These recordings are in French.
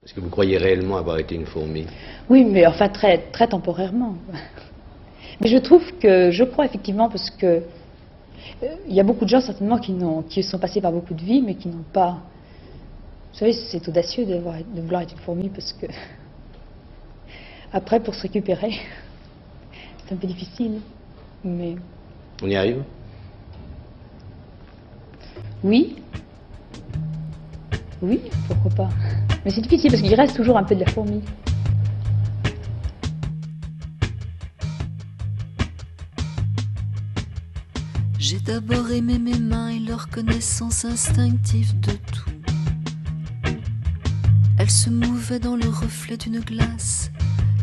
Est-ce que vous croyez réellement avoir été une fourmi? Oui, mais enfin très, très temporairement. Mais je crois effectivement parce que il y a beaucoup de gens certainement qui sont passés par beaucoup de vies, mais qui n'ont pas. Vous savez, c'est audacieux de vouloir être une fourmi parce que après pour se récupérer, c'est un peu difficile. Mais On y arrive? oui, oui, pourquoi pas. Mais c'est difficile parce qu'il reste toujours un peu de la fourmi. J'ai d'abord aimé mes mains et leur connaissance instinctive de tout. Elles se mouvaient dans le reflet d'une glace,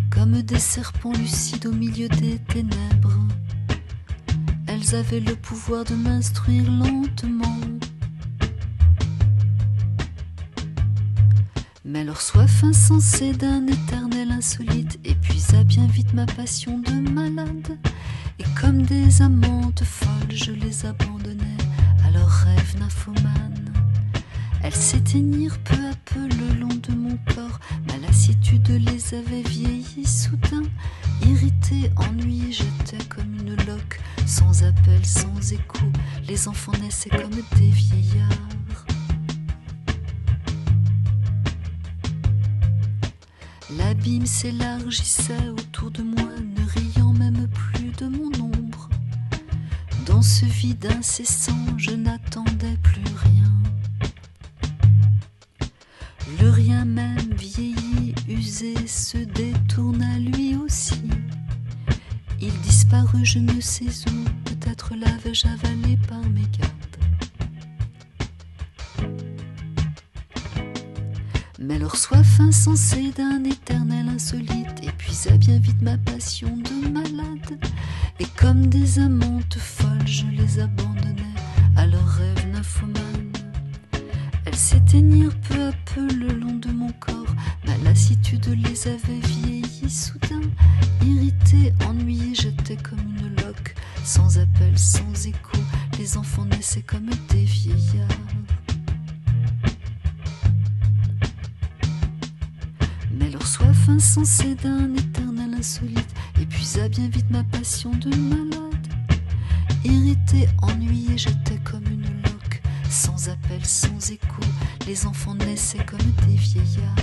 comme des serpents lucides au milieu des ténèbres. Elles avaient le pouvoir de m'instruire lentement. Mais leur soif insensée d'un éternel insolite épuisa bien vite ma passion de malade. Et comme des amantes folles, je les abandonnais à leurs rêves nymphomanes. Elles s'éteignirent peu à peu le long de mon corps. Ma lassitude les avait vieillis soudain. Irrité, ennuyé, j'étais comme une loque, sans appel, sans écho. Les enfants naissaient comme des vieillards. L'abîme s'élargissait autour de moi, ne riant même plus de mon ombre. Dans ce vide incessant, je n'attendais plus rien. Le rien même, vieilli, usé, se détourna lui aussi. Il disparut je ne sais où, peut-être l'avais-je avalé par mégarde. Mais leur soif insensée d'un éternel insolite épuisa bien vite ma passion de malade. Et comme des amantes folles, je les abandonnais à leurs rêves nymphomanes. Elles s'éteignirent peu à peu le long de mon corps. Ma lassitude les avait vieillis soudain. Irrité, ennuyé, j'étais comme une loque, sans appel, sans écho. Les enfants naissaient comme des vieillards. Mais leur soif insensée d'un éternel insolite épuisa bien vite ma passion de malade. Irrité, ennuyé, j'étais comme une loque, sans appel, sans écho. Les enfants naissaient comme des vieillards.